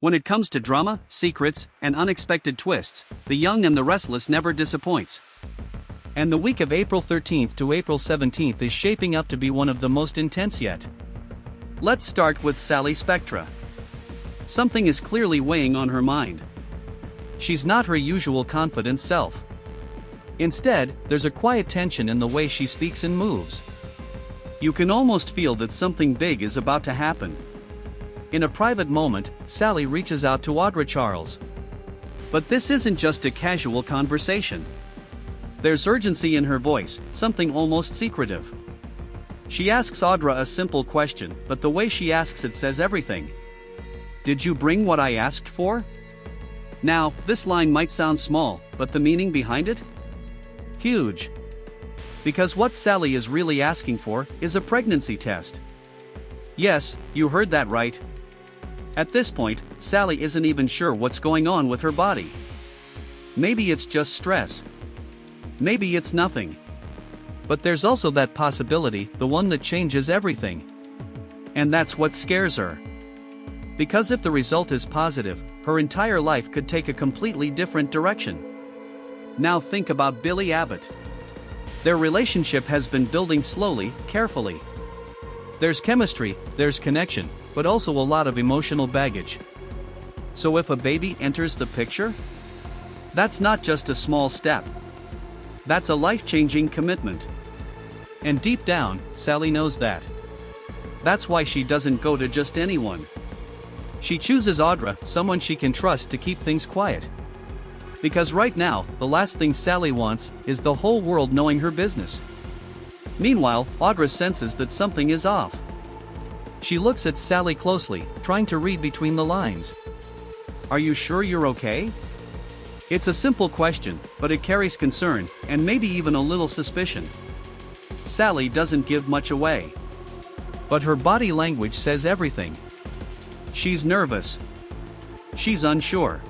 When it comes to drama, secrets, and unexpected twists, The Young and the Restless never disappoints. And the week of April 13th to April 17th is shaping up to be one of the most intense yet. Let's start with Sally Spectra. Something is clearly weighing on her mind. She's not her usual confident self. Instead, there's a quiet tension in the way she speaks and moves. You can almost feel that something big is about to happen. In a private moment, Sally reaches out to Audra Charles. But this isn't just a casual conversation. There's urgency in her voice, something almost secretive. She asks Audra a simple question, but the way she asks it says everything. "Did you bring what I asked for?" Now, this line might sound small, but the meaning behind it? Huge. Because what Sally is really asking for is a pregnancy test. Yes, you heard that right. At this point, Sally isn't even sure what's going on with her body. Maybe it's just stress. Maybe it's nothing. But there's also that possibility, the one that changes everything. And that's what scares her. Because if the result is positive, her entire life could take a completely different direction. Now think about Billy Abbott. Their relationship has been building slowly, carefully. There's chemistry, there's connection, but also a lot of emotional baggage. So if a baby enters the picture? That's not just a small step. That's a life-changing commitment. And deep down, Sally knows that. That's why she doesn't go to just anyone. She chooses Audra, someone she can trust to keep things quiet. Because right now, the last thing Sally wants is the whole world knowing her business. Meanwhile, Audra senses that something is off. She looks at Sally closely, trying to read between the lines. "Are you sure you're okay?" It's a simple question, but it carries concern, and maybe even a little suspicion. Sally doesn't give much away. But her body language says everything. She's nervous. She's unsure.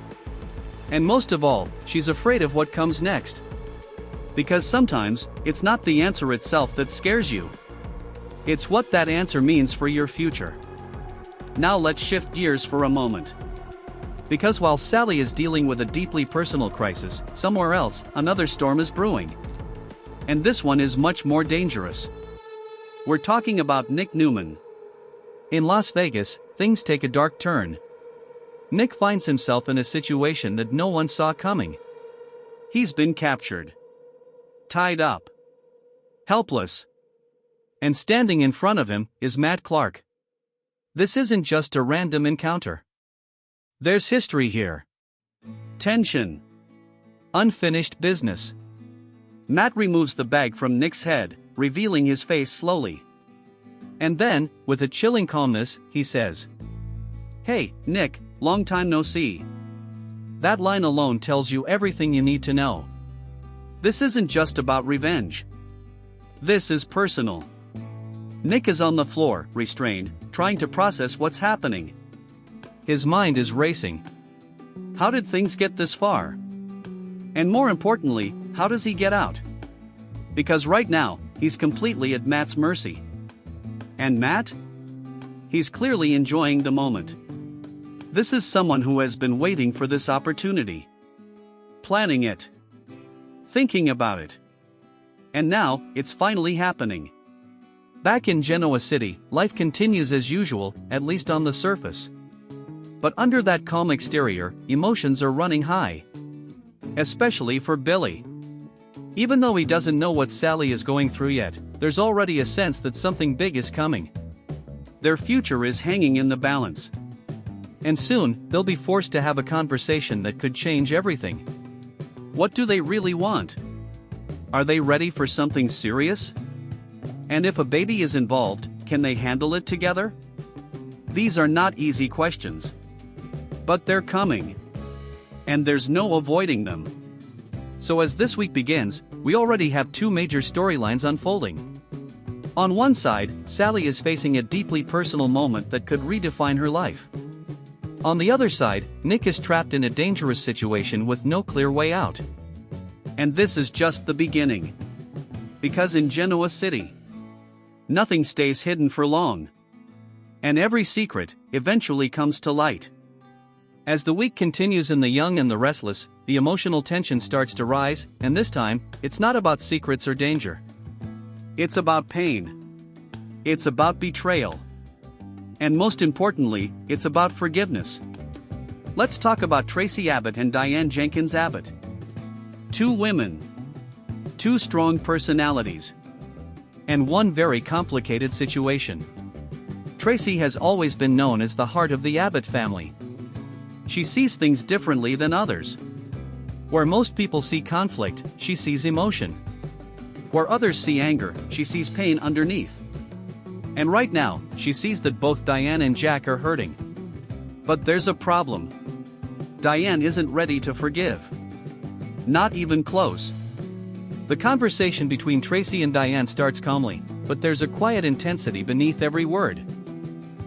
And most of all, she's afraid of what comes next. Because sometimes, it's not the answer itself that scares you. It's what that answer means for your future. Now let's shift gears for a moment. Because while Sally is dealing with a deeply personal crisis, somewhere else, another storm is brewing. And this one is much more dangerous. We're talking about Nick Newman. In Las Vegas, things take a dark turn. Nick finds himself in a situation that no one saw coming. He's been captured. Tied up. Helpless. And standing in front of him is Matt Clark. This isn't just a random encounter. There's history here. Tension. Unfinished business. Matt removes the bag from Nick's head, revealing his face slowly. And then, with a chilling calmness, he says, "Hey, Nick, long time no see." That line alone tells you everything you need to know. This isn't just about revenge. This is personal. Nick is on the floor, restrained, trying to process what's happening. His mind is racing. How did things get this far? And more importantly, how does he get out? Because right now, he's completely at Matt's mercy. And Matt? He's clearly enjoying the moment. This is someone who has been waiting for this opportunity. Planning it. Thinking about it. And now, it's finally happening. Back in Genoa City, life continues as usual, at least on the surface. But under that calm exterior, emotions are running high. Especially for Billy. Even though he doesn't know what Sally is going through yet, there's already a sense that something big is coming. Their future is hanging in the balance. And soon, they'll be forced to have a conversation that could change everything. What do they really want? Are they ready for something serious? And if a baby is involved, can they handle it together? These are not easy questions. But they're coming. And there's no avoiding them. So as this week begins, we already have two major storylines unfolding. On one side, Sally is facing a deeply personal moment that could redefine her life. On the other side, Nick is trapped in a dangerous situation with no clear way out. And this is just the beginning. Because in Genoa City, nothing stays hidden for long. And every secret eventually comes to light. As the week continues in The Young and the Restless, the emotional tension starts to rise, and this time, it's not about secrets or danger. It's about pain. It's about betrayal. And most importantly, it's about forgiveness. Let's talk about Traci Abbott and Diane Jenkins Abbott. Two women. Two strong personalities. And one very complicated situation. Traci has always been known as the heart of the Abbott family. She sees things differently than others. Where most people see conflict, she sees emotion. Where others see anger, she sees pain underneath. And right now, she sees that both Diane and Jack are hurting. But there's a problem. Diane isn't ready to forgive. Not even close. The conversation between Traci and Diane starts calmly, but there's a quiet intensity beneath every word.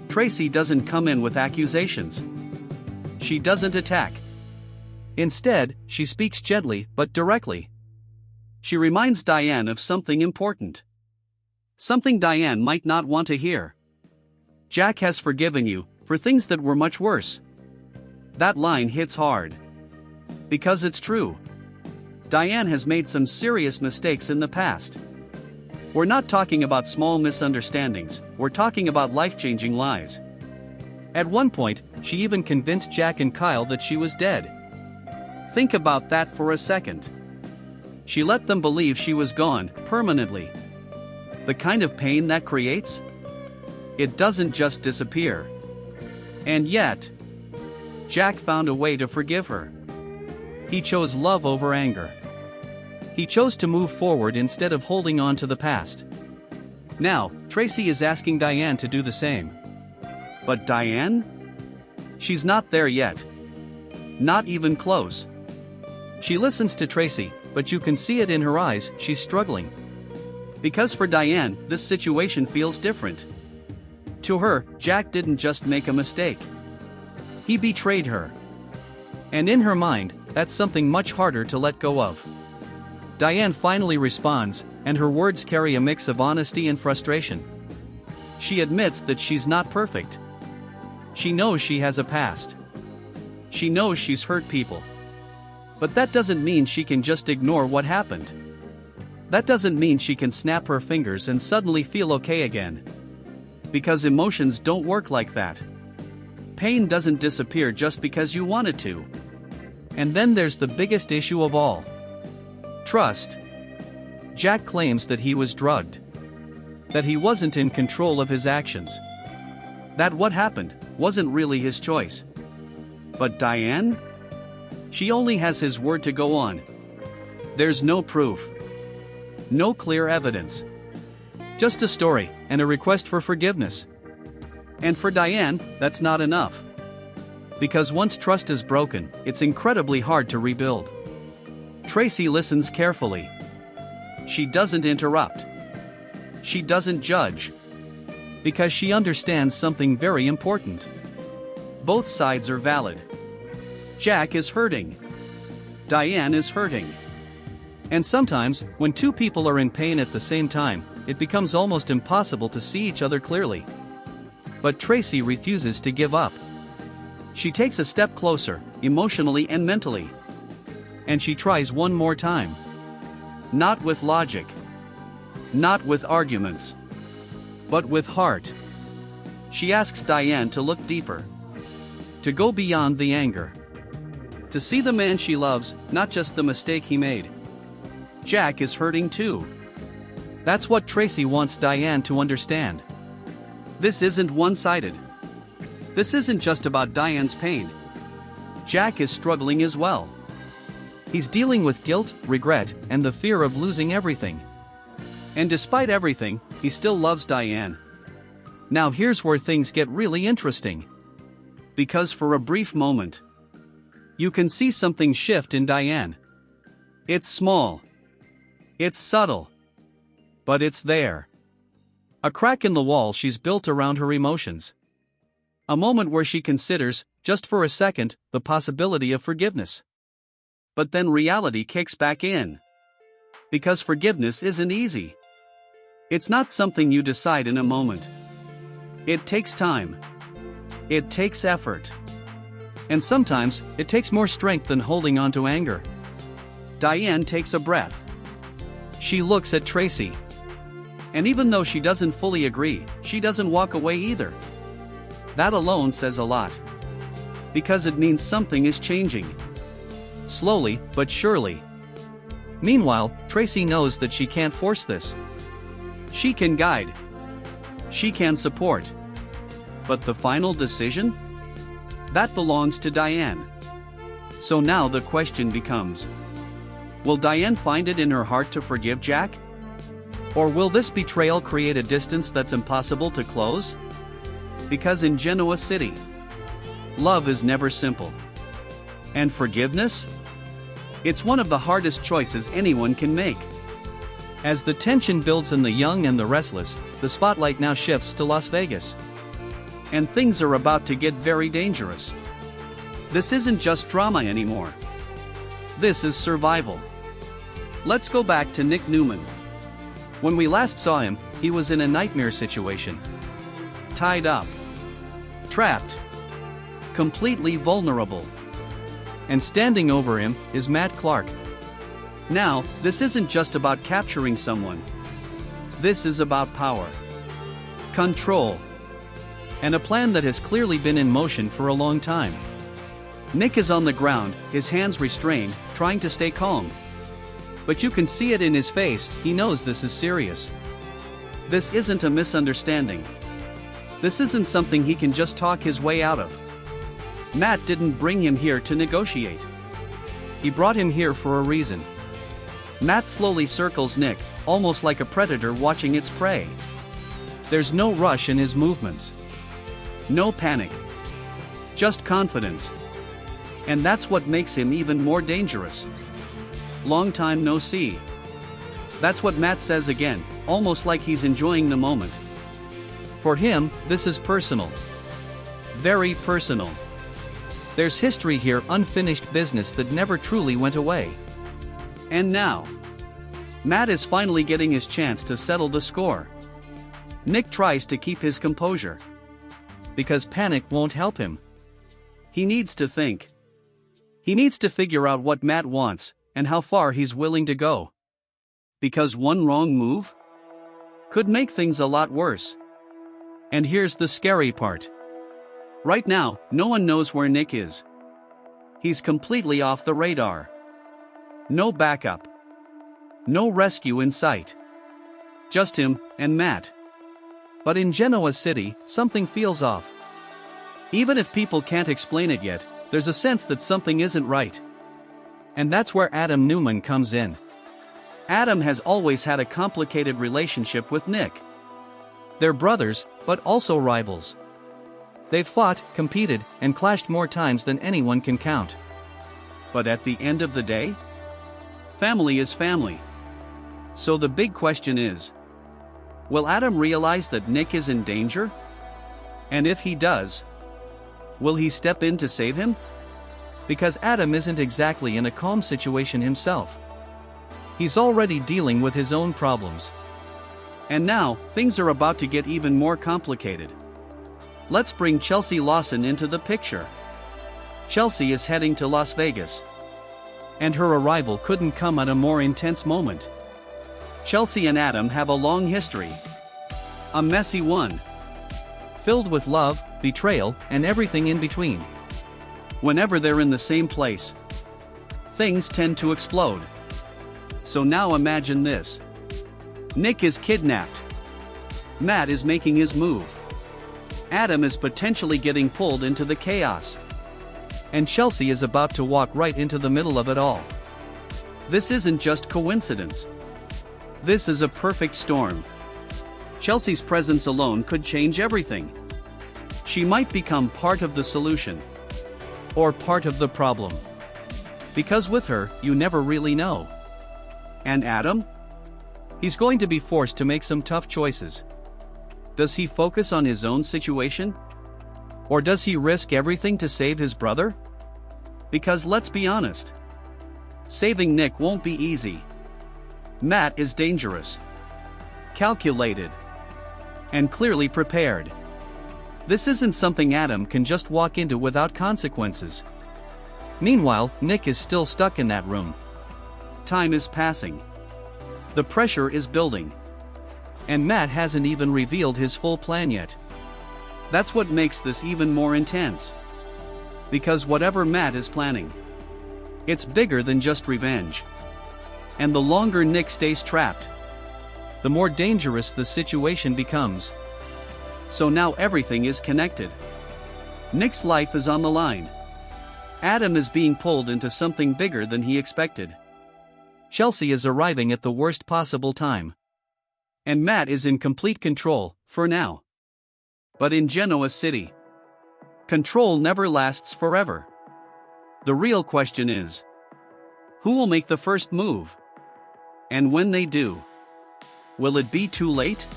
Traci doesn't come in with accusations. She doesn't attack. Instead, she speaks gently but directly. She reminds Diane of something important. Something Diane might not want to hear. Jack has forgiven you for things that were much worse. That line hits hard. Because it's true. Diane has made some serious mistakes in the past. We're not talking about small misunderstandings, we're talking about life-changing lies. At one point, she even convinced Jack and Kyle that she was dead. Think about that for a second. She let them believe she was gone, permanently. The kind of pain that creates? It doesn't just disappear. And yet, Jack found a way to forgive her. He chose love over anger. He chose to move forward instead of holding on to the past. Now, Traci is asking Diane to do the same. But Diane? She's not there yet. Not even close. She listens to Traci, but you can see it in her eyes, she's struggling. Because for Diane, this situation feels different. To her, Jack didn't just make a mistake. He betrayed her. And in her mind, that's something much harder to let go of. Diane finally responds, and her words carry a mix of honesty and frustration. She admits that she's not perfect. She knows she has a past. She knows she's hurt people. But that doesn't mean she can just ignore what happened. That doesn't mean she can snap her fingers and suddenly feel okay again. Because emotions don't work like that. Pain doesn't disappear just because you want it to. And then there's the biggest issue of all. Trust. Jack claims that he was drugged. That he wasn't in control of his actions. That what happened wasn't really his choice. But Diane? She only has his word to go on. There's no proof. No clear evidence. Just a story, and a request for forgiveness. And for Diane, that's not enough. Because once trust is broken, it's incredibly hard to rebuild. Traci listens carefully. She doesn't interrupt. She doesn't judge. Because she understands something very important. Both sides are valid. Jack is hurting. Diane is hurting. And sometimes, when two people are in pain at the same time, it becomes almost impossible to see each other clearly. But Traci refuses to give up. She takes a step closer, emotionally and mentally. And she tries one more time. Not with logic. Not with arguments. But with heart. She asks Diane to look deeper. To go beyond the anger. To see the man she loves, not just the mistake he made. Jack is hurting too. That's what Traci wants Diane to understand. This isn't one-sided. This isn't just about Diane's pain. Jack is struggling as well. He's dealing with guilt, regret, and the fear of losing everything. And despite everything, he still loves Diane. Now here's where things get really interesting. Because for a brief moment, you can see something shift in Diane. It's small. It's subtle. But it's there. A crack in the wall she's built around her emotions. A moment where she considers, just for a second, the possibility of forgiveness. But then reality kicks back in. Because forgiveness isn't easy. It's not something you decide in a moment. It takes time. It takes effort. And sometimes, it takes more strength than holding on to anger. Diane takes a breath. She looks at Traci. And even though she doesn't fully agree, she doesn't walk away either. That alone says a lot. Because it means something is changing. Slowly, but surely. Meanwhile, Traci knows that she can't force this. She can guide. She can support. But the final decision? That belongs to Diane. So now the question becomes: will Diane find it in her heart to forgive Jack? Or will this betrayal create a distance that's impossible to close? Because in Genoa City, love is never simple. And forgiveness? It's one of the hardest choices anyone can make. As the tension builds in The Young and the Restless, the spotlight now shifts to Las Vegas. And things are about to get very dangerous. This isn't just drama anymore. This is survival. Let's go back to Nick Newman. When we last saw him, he was in a nightmare situation. Tied up. Trapped. Completely vulnerable. And standing over him is Matt Clark. Now, this isn't just about capturing someone. This is about power. Control. And a plan that has clearly been in motion for a long time. Nick is on the ground, his hands restrained, trying to stay calm. But you can see it in his face, he knows this is serious. This isn't a misunderstanding. This isn't something he can just talk his way out of. Matt didn't bring him here to negotiate. He brought him here for a reason. Matt slowly circles Nick, almost like a predator watching its prey. There's no rush in his movements. No panic. Just confidence. And that's what makes him even more dangerous. Long time no see. That's what Matt says again, almost like he's enjoying the moment. For him, this is personal. Very personal. There's history here, unfinished business that never truly went away. And now, Matt is finally getting his chance to settle the score. Nick tries to keep his composure. Because panic won't help him. He needs to think. He needs to figure out what Matt wants, and how far he's willing to go. Because one wrong move could make things a lot worse. And here's the scary part. Right now, no one knows where Nick is. He's completely off the radar. No backup. No rescue in sight. Just him and Matt. But in Genoa City, something feels off. Even if people can't explain it yet, there's a sense that something isn't right. And that's where Adam Newman comes in. Adam has always had a complicated relationship with Nick. They're brothers, but also rivals. They've fought, competed, and clashed more times than anyone can count. But at the end of the day, family is family. So the big question is, will Adam realize that Nick is in danger? And if he does, will he step in to save him? Because Adam isn't exactly in a calm situation himself. He's already dealing with his own problems. And now, things are about to get even more complicated. Let's bring Traci Lawson into the picture. Traci is heading to Las Vegas. And her arrival couldn't come at a more intense moment. Traci and Adam have a long history. A messy one. Filled with love, betrayal, and everything in between. Whenever they're in the same place, things tend to explode. So now imagine this. Nick is kidnapped. Matt is making his move. Adam is potentially getting pulled into the chaos. And Traci is about to walk right into the middle of it all. This isn't just coincidence. This is a perfect storm. Traci's presence alone could change everything. She might become part of the solution. Or part of the problem. Because with her, you never really know. And Adam? He's going to be forced to make some tough choices. Does he focus on his own situation? Or does he risk everything to save his brother? Because let's be honest, saving Nick won't be easy. Matt is dangerous, calculated, and clearly prepared. This isn't something Adam can just walk into without consequences. Meanwhile, Nick is still stuck in that room. Time is passing. The pressure is building. And Matt hasn't even revealed his full plan yet. That's what makes this even more intense. Because whatever Matt is planning, it's bigger than just revenge. And the longer Nick stays trapped, the more dangerous the situation becomes. So now everything is connected. Nick's life is on the line. Adam is being pulled into something bigger than he expected. Chelsea is arriving at the worst possible time. And Matt is in complete control, for now. But in Genoa City, control never lasts forever. The real question is, who will make the first move? And when they do, will it be too late?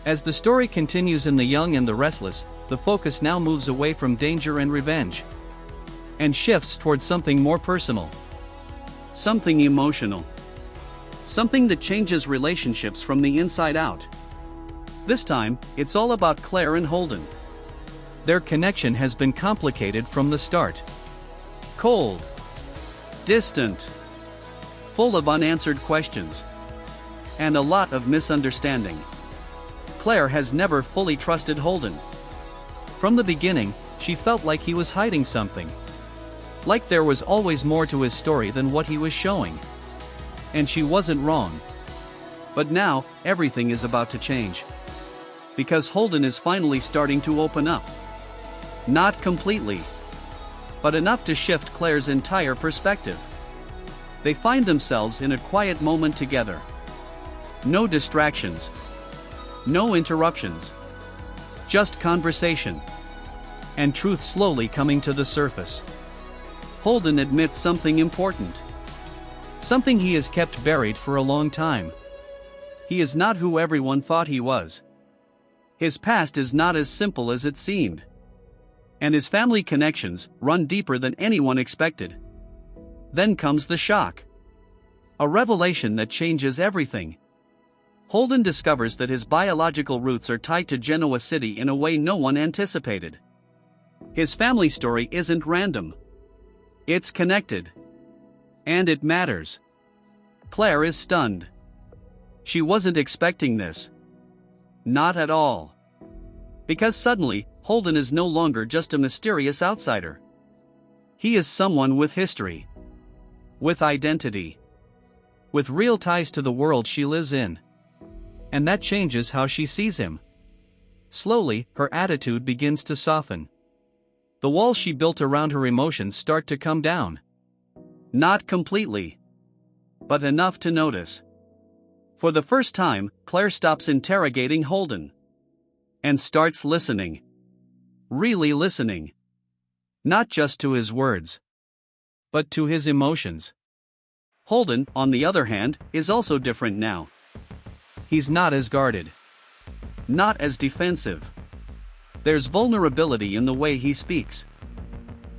As the story continues in The Young and the Restless, the focus now moves away from danger and revenge, and shifts towards something more personal. Something emotional. Something that changes relationships from the inside out. This time, it's all about Claire and Holden. Their connection has been complicated from the start. Cold. Distant. Full of unanswered questions. And a lot of misunderstanding. Claire has never fully trusted Holden. From the beginning, she felt like he was hiding something. Like there was always more to his story than what he was showing. And she wasn't wrong. But now, everything is about to change. Because Holden is finally starting to open up. Not completely, but enough to shift Claire's entire perspective. They find themselves in a quiet moment together. No distractions. No interruptions. Just conversation. And truth slowly coming to the surface. Holden admits something important. Something he has kept buried for a long time. He is not who everyone thought he was. His past is not as simple as it seemed. And his family connections run deeper than anyone expected. Then comes the shock. A revelation that changes everything. Holden discovers that his biological roots are tied to Genoa City in a way no one anticipated. His family story isn't random. It's connected. And it matters. Claire is stunned. She wasn't expecting this. Not at all. Because suddenly, Holden is no longer just a mysterious outsider. He is someone with history. With identity. With real ties to the world she lives in. And that changes how she sees him. Slowly, her attitude begins to soften. The walls she built around her emotions start to come down. Not completely. But enough to notice. For the first time, Claire stops interrogating Holden. And starts listening. Really listening. Not just to his words. But to his emotions. Holden, on the other hand, is also different now. He's not as guarded. Not as defensive. There's vulnerability in the way he speaks.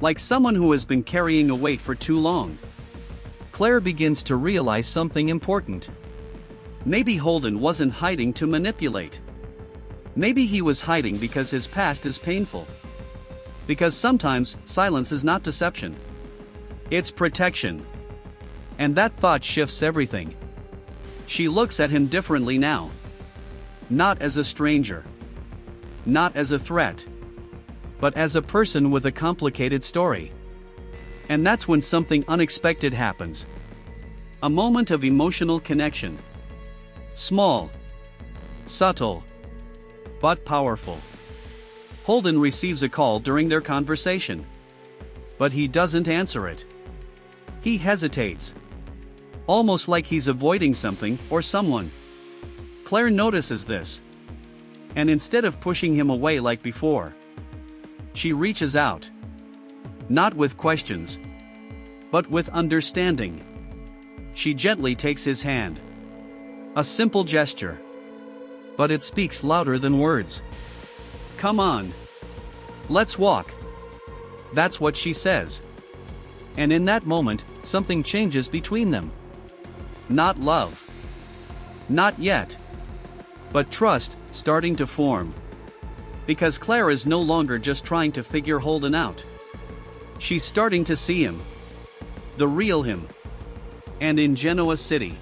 Like someone who has been carrying a weight for too long. Claire begins to realize something important. Maybe Holden wasn't hiding to manipulate. Maybe he was hiding because his past is painful. Because sometimes, silence is not deception. It's protection. And that thought shifts everything. She looks at him differently now. Not as a stranger. Not as a threat. But as a person with a complicated story. And that's when something unexpected happens. A moment of emotional connection. Small. Subtle. But powerful. Holden receives a call during their conversation. But he doesn't answer it. He hesitates. Almost like he's avoiding something or someone. Claire notices this. And instead of pushing him away like before, she reaches out. Not with questions, but with understanding. She gently takes his hand. A simple gesture. But it speaks louder than words. Come on. Let's walk. That's what she says. And in that moment, something changes between them. Not love. Not yet. But trust, starting to form. Because Claire is no longer just trying to figure Holden out. She's starting to see him. The real him. And in Genoa City.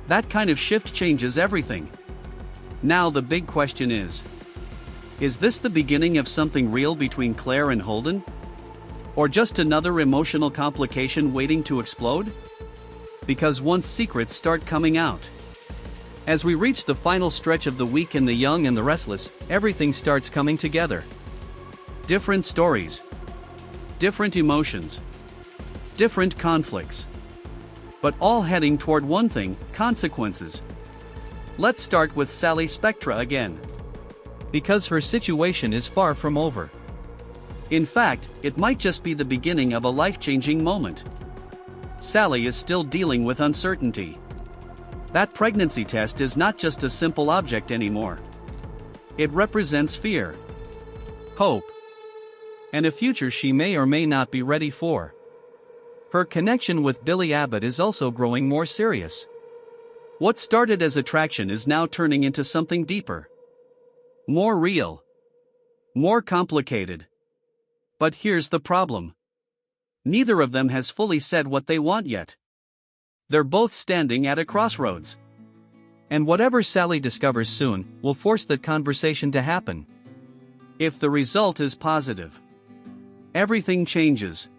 That kind of shift changes everything. Now the big question is this the beginning of something real between Claire and Holden? Or just another emotional complication waiting to explode? Because once secrets start coming out. As we reach the final stretch of the week in The Young and the Restless, everything starts coming together. Different stories. Different emotions. Different conflicts. But all heading toward one thing: consequences. Let's start with Sally Spectra again. Because her situation is far from over. In fact, it might just be the beginning of a life-changing moment. Sally is still dealing with uncertainty. That pregnancy test is not just a simple object anymore. It represents fear, hope, and a future she may or may not be ready for. Her connection with Billy Abbott is also growing more serious. What started as attraction is now turning into something deeper. More real. More complicated. But here's the problem. Neither of them has fully said what they want yet. They're both standing at a crossroads. And whatever Sally discovers soon will force that conversation to happen. If the result is positive, everything changes.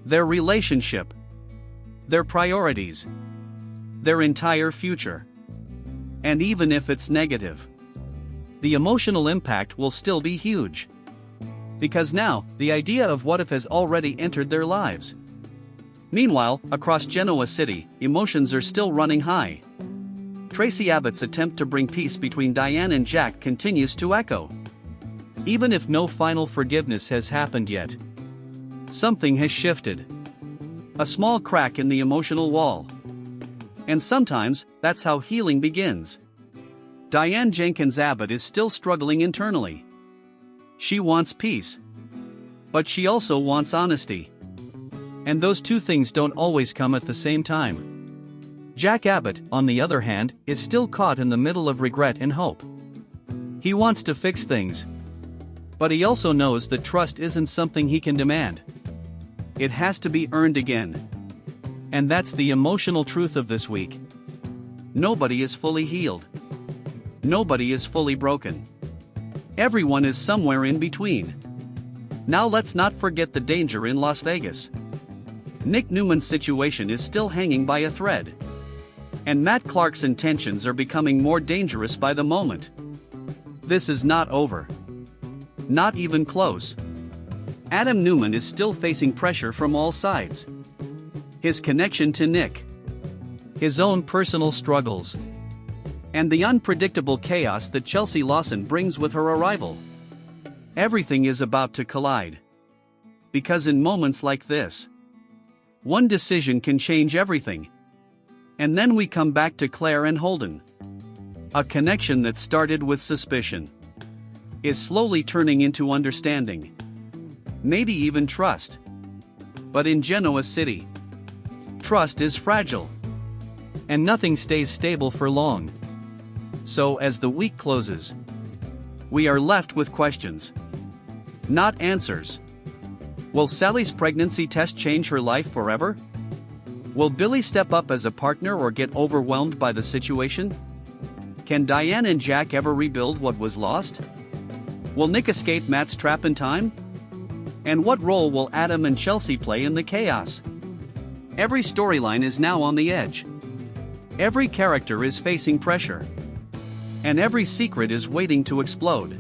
Their relationship, their priorities, their entire future. And even if it's negative, the emotional impact will still be huge. Because now, the idea of what if has already entered their lives. Meanwhile, across Genoa City, emotions are still running high. Traci Abbott's attempt to bring peace between Diane and Jack continues to echo. Even if no final forgiveness has happened yet, something has shifted. A small crack in the emotional wall. And sometimes, that's how healing begins. Diane Jenkins Abbott is still struggling internally. She wants peace. But she also wants honesty. And those two things don't always come at the same time. Jack Abbott, on the other hand, is still caught in the middle of regret and hope. He wants to fix things. But he also knows that trust isn't something he can demand. It has to be earned again. And that's the emotional truth of this week. Nobody is fully healed. Nobody is fully broken. Everyone is somewhere in between. Now let's not forget the danger in Las Vegas. Nick Newman's situation is still hanging by a thread. And Matt Clark's intentions are becoming more dangerous by the moment. This is not over. Not even close. Adam Newman is still facing pressure from all sides. His connection to Nick. His own personal struggles. And the unpredictable chaos that Chelsea Lawson brings with her arrival. Everything is about to collide. Because in moments like this, one decision can change everything. And then we come back to Claire and Holden. A connection that started with suspicion is slowly turning into understanding. Maybe even trust. But in Genoa City, trust is fragile. And nothing stays stable for long. So as the week closes, we are left with questions. Not answers. Will Sally's pregnancy test change her life forever? Will Billy step up as a partner or get overwhelmed by the situation? Can Diane and Jack ever rebuild what was lost? Will Nick escape Matt's trap in time? And what role will Adam and Chelsea play in the chaos? Every storyline is now on the edge. Every character is facing pressure. And every secret is waiting to explode.